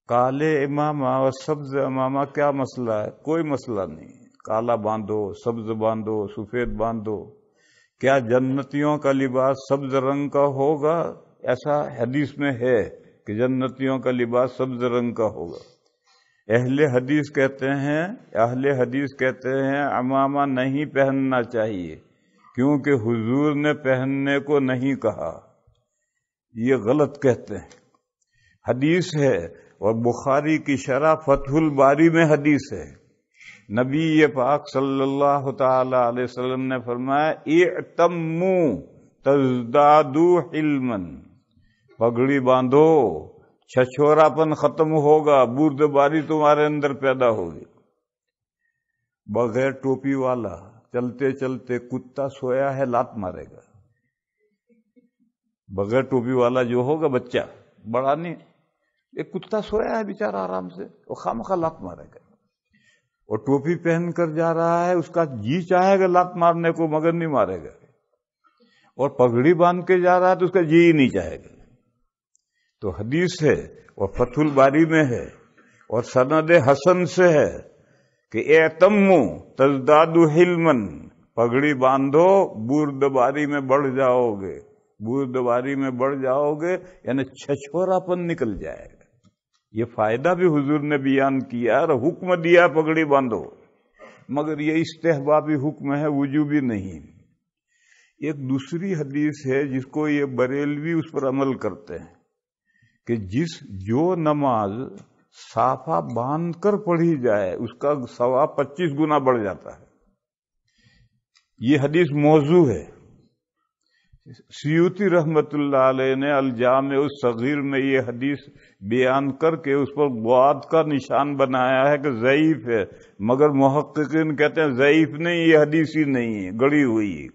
کالے امامہ اور سبز امامہ کیا مسئلہ ہے؟ کوئی مسئلہ نہیں، کالا باندھو، سبز باندھو، سفید باندھو۔ کیا جنتیوں کا لباس سبز رنگ کا ہوگا؟ ایسا حدیث میں ہے کہ جنتیوں کا لباس سبز رنگ کا ہوگا۔ اہل حدیث کہتے ہیں عمامہ نہیں پہننا چاہیے، کیونکہ حضور نے پہننے کو نہیں کہا۔ یہ غلط کہتے ہیں، حدیث ہے، اور بخاری کی شرح فتح الباری میں حدیث ہے۔ نبی پاک صلی اللہ تعالی علیہ وسلم نے فرمایا اعتموا تزدادوا علما، پگڑی باندھو، چھچورا پن ختم ہوگا، بردباری تمہارے اندر پیدا ہوگی۔ بغیر ٹوپی والا چلتے چلتے کتا سویا ہے لات مارے گا۔ بغیر ٹوپی والا جو ہوگا بچہ بڑا نہیں، ایک کتا سویا ہے بیچارہ آرام سے، وہ خامخواہ لات مارے گا۔ اور ٹوپی پہن کر جا رہا ہے، اس کا جی چاہے گا لات مارنے کو مگر نہیں مارے گا۔ اور پگڑی باندھ کے جا رہا ہے تو اس کا جی ہی نہیں چاہے گا۔ تو حدیث ہے اور فتح الباری میں ہے اور سند حسن سے ہے کہ اعتموا تزدادوا علما، پگڑی باندھو، بردباری میں بڑھ جاؤ گے، بردباری میں بڑھ جاؤ گے یعنی چھچورا پن نکل جائے گا۔ یہ فائدہ بھی حضور نے بیان کیا اور حکم دیا پگڑی باندھو، مگر یہ استحبابی حکم ہے، وجوبی نہیں۔ ایک دوسری حدیث ہے جس کو یہ بریلوی اس پر عمل کرتے ہیں کہ جو نماز صافہ باندھ کر پڑھی جائے اس کا ثواب 25 گنا بڑھ جاتا ہے۔ یہ حدیث موضوع ہے۔ سیوطی رحمت اللہ علیہ نے الجامع الصغیر میں یہ حدیث بیان کر کے اس پر بعد کا نشان بنایا ہے کہ ضعیف ہے، مگر محققین کہتے ہیں ضعیف نہیں، یہ حدیث ہی نہیں ہے، گڑی ہوئی ہے۔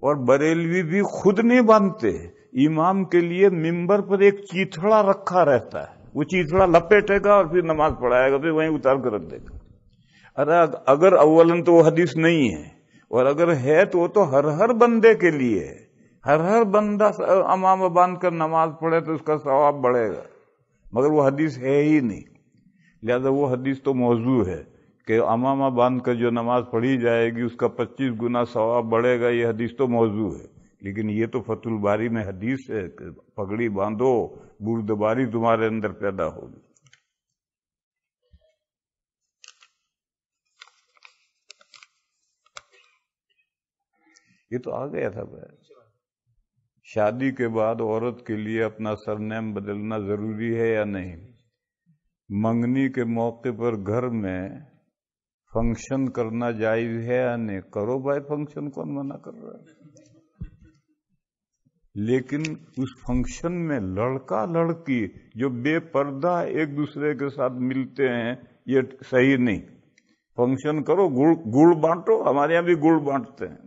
اور بریلوی بھی خود نہیں باندھتے، امام کے لیے ممبر پر ایک چیتھڑا رکھا رہتا ہے، وہ چیتھڑا لپیٹے گا اور پھر نماز پڑھائے گا، پھر وہیں اتار کر رکھ دے گا۔ ارے اگر اولاً تو وہ حدیث نہیں ہے، اور اگر ہے تو وہ تو ہر بندے کے لیے ہے، ہر بندہ امامہ باندھ کر نماز پڑھے تو اس کا ثواب بڑھے گا، مگر وہ حدیث ہے ہی نہیں۔ لہذا وہ حدیث تو موضوع ہے کہ امامہ باندھ کر جو نماز پڑھی جائے گی اس کا 25 گنا ثواب بڑھے گا، یہ حدیث تو موضوع ہے۔ لیکن یہ تو فتح الباری میں حدیث ہے کہ پگڑی باندھو، بردباری تمہارے اندر پیدا ہوگی۔ یہ تو آ گیا تھا بھائی۔ شادی کے بعد عورت کے لیے اپنا سرنیم بدلنا ضروری ہے یا نہیں؟ منگنی کے موقع پر گھر میں فنکشن کرنا جائز ہے یا نہیں؟ کرو بھائی فنکشن، کون منع کر رہا ہے؟ لیکن اس فنکشن میں لڑکا لڑکی جو بے پردہ ایک دوسرے کے ساتھ ملتے ہیں یہ صحیح نہیں۔ فنکشن کرو، گڑ بانٹو، ہمارے یہاں بھی گڑ بانٹتے ہیں۔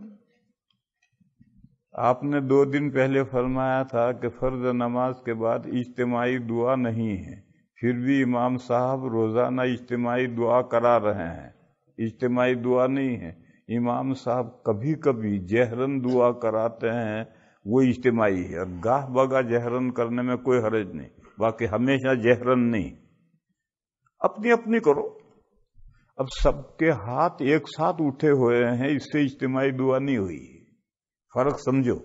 آپ نے 2 دن پہلے فرمایا تھا کہ فرض نماز کے بعد اجتماعی دعا نہیں ہے، پھر بھی امام صاحب روزانہ اجتماعی دعا کرا رہے ہیں۔ اجتماعی دعا نہیں ہے، امام صاحب کبھی کبھی جہرن دعا کراتے ہیں، وہ اجتماعی ہے، اور گاہ بگاہ جہرن کرنے میں کوئی حرج نہیں، باقی ہمیشہ جہرن نہیں۔ اپنی اپنی کرو۔ اب سب کے ہاتھ ایک ساتھ اٹھے ہوئے ہیں، اس سے اجتماعی دعا نہیں ہوئی، فرق سمجھو۔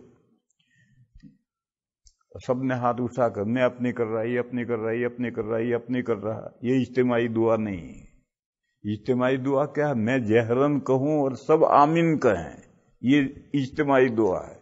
سب نے ہاتھ اٹھا کر میں اپنی کر رہا، یہ اپنی کر رہا، یہ اپنی کر رہا، یہ اپنی کر رہا، یہ اجتماعی دعا نہیں ہے۔ اجتماعی دعا کیا ہے؟ میں جہرن کہوں اور سب آمین کہیں، یہ اجتماعی دعا ہے۔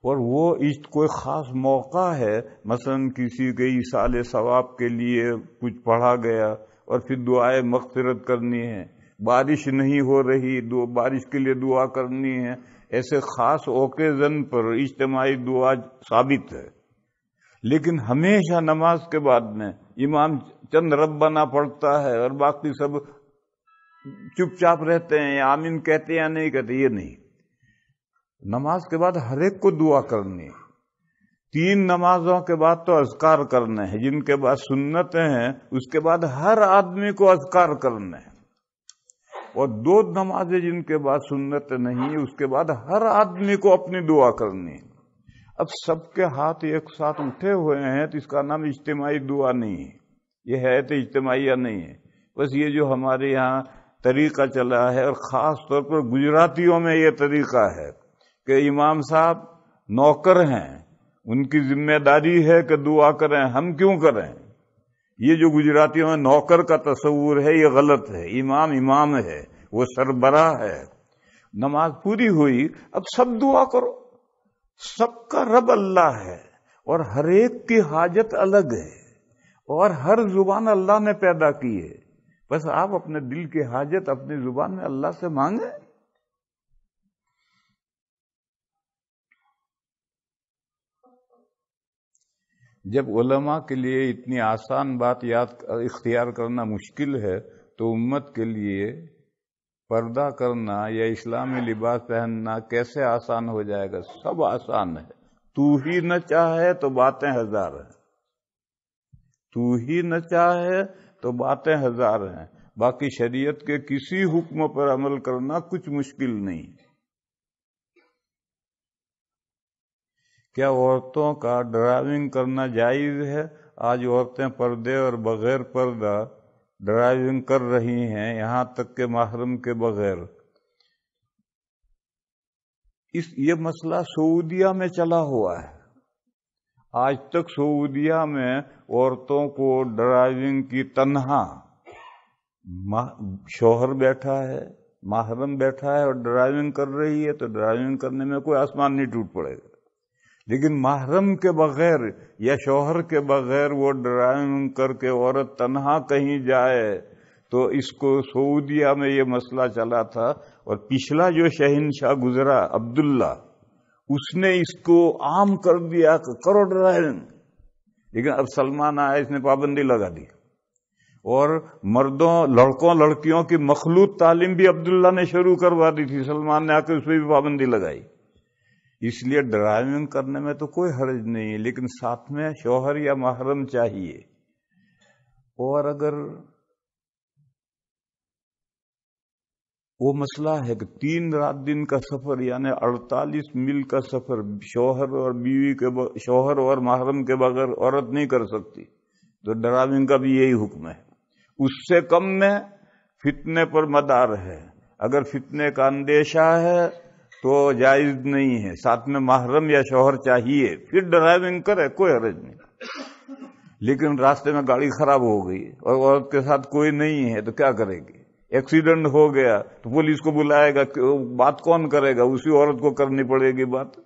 اور وہ کوئی خاص موقع ہے، مثلا کسی کے ایصال ثواب کے لیے کچھ پڑھا گیا اور پھر دعائے مغفرت کرنی ہے، بارش نہیں ہو رہی، بارش کے لیے دعا کرنی ہے، ایسے خاص اوکیزن پر اجتماعی دعا ثابت ہے۔ لیکن ہمیشہ نماز کے بعد میں امام چند ربنا پڑھتا ہے اور باقی سب چپ چاپ رہتے ہیں، یا آمین کہتے ہیں یا نہیں کہتے، یہ نہیں۔ نماز کے بعد ہر ایک کو دعا کرنی ہے۔ 3 نمازوں کے بعد تو اذکار کرنے ہیں، جن کے بعد سنتیں ہیں اس کے بعد ہر آدمی کو اذکار کرنے ہیں، اور 2 نمازیں جن کے بعد سنت نہیں اس کے بعد ہر آدمی کو اپنی دعا کرنی ہے۔ اب سب کے ہاتھ ایک ساتھ اٹھے ہوئے ہیں تو اس کا نام اجتماعی دعا نہیں ہے، یہ ہے تو اجتماعیہ نہیں ہے۔ بس یہ جو ہمارے یہاں طریقہ چلا ہے، اور خاص طور پر گجراتیوں میں یہ طریقہ ہے کہ امام صاحب نوکر ہیں، ان کی ذمہ داری ہے کہ دعا کریں، ہم کیوں کریں؟ یہ جو گجراتیوں میں نوکر کا تصور ہے یہ غلط ہے۔ امام امام ہے، وہ سربراہ ہے۔ نماز پوری ہوئی، اب سب دعا کرو۔ سب کا رب اللہ ہے، اور ہر ایک کی حاجت الگ ہے، اور ہر زبان اللہ نے پیدا کی ہے۔ بس آپ اپنے دل کی حاجت اپنی زبان میں اللہ سے مانگیں۔ جب علماء کے لیے اتنی آسان بات اختیار کرنا مشکل ہے تو امت کے لیے پردہ کرنا یا اسلامی لباس پہننا کیسے آسان ہو جائے گا؟ سب آسان ہے۔ تو ہی نہ چاہے تو باتیں ہزار ہیں، تو ہی نہ چاہے تو باتیں ہزار ہیں۔ باقی شریعت کے کسی حکم پر عمل کرنا کچھ مشکل نہیں۔ کیا عورتوں کا ڈرائیونگ کرنا جائز ہے؟ آج عورتیں پردے اور بغیر پردہ ڈرائیونگ کر رہی ہیں، یہاں تک کہ محرم کے بغیر۔ یہ مسئلہ سعودیہ میں چلا ہوا ہے۔ آج تک سعودیہ میں عورتوں کو ڈرائیونگ کی تنہا شوہر بیٹھا ہے، محرم بیٹھا ہے اور ڈرائیونگ کر رہی ہے تو ڈرائیونگ کرنے میں کوئی آسمان نہیں ٹوٹ پڑے گا۔ لیکن محرم کے بغیر یا شوہر کے بغیر وہ ڈرائیونگ کر کے عورت تنہا کہیں جائے تو اس کو سعودیہ میں یہ مسئلہ چلا تھا، اور پچھلا جو شہنشاہ گزرا عبداللہ، اس نے اس کو عام کر دیا کہ کرو ڈرائیونگ۔ لیکن اب سلمان آیا، اس نے پابندی لگا دی، اور لڑکوں لڑکیوں کی مخلوط تعلیم بھی عبداللہ نے شروع کروا دی تھی، سلمان نے آ کے اس پہ بھی پابندی لگائی۔ اس لیے ڈرائیونگ کرنے میں تو کوئی حرج نہیں ہے، لیکن ساتھ میں شوہر یا محرم چاہیے۔ اور اگر وہ مسئلہ ہے کہ 3 رات دن کا سفر یعنی 48 میل کا سفر شوہر اور بیوی کے شوہر اور محرم کے بغیر عورت نہیں کر سکتی، تو ڈرائیونگ کا بھی یہی حکم ہے۔ اس سے کم میں فتنے پر مدار ہے، اگر فتنے کا اندیشہ ہے تو جائز نہیں ہے، ساتھ میں محرم یا شوہر چاہیے، پھر ڈرائیونگ کرے، کوئی حرج نہیں۔ لیکن راستے میں گاڑی خراب ہو گئی اور عورت کے ساتھ کوئی نہیں ہے تو کیا کرے گی؟ ایکسیڈنٹ ہو گیا تو پولیس کو بلائے گا، بات کون کرے گا؟ اسی عورت کو کرنی پڑے گی بات۔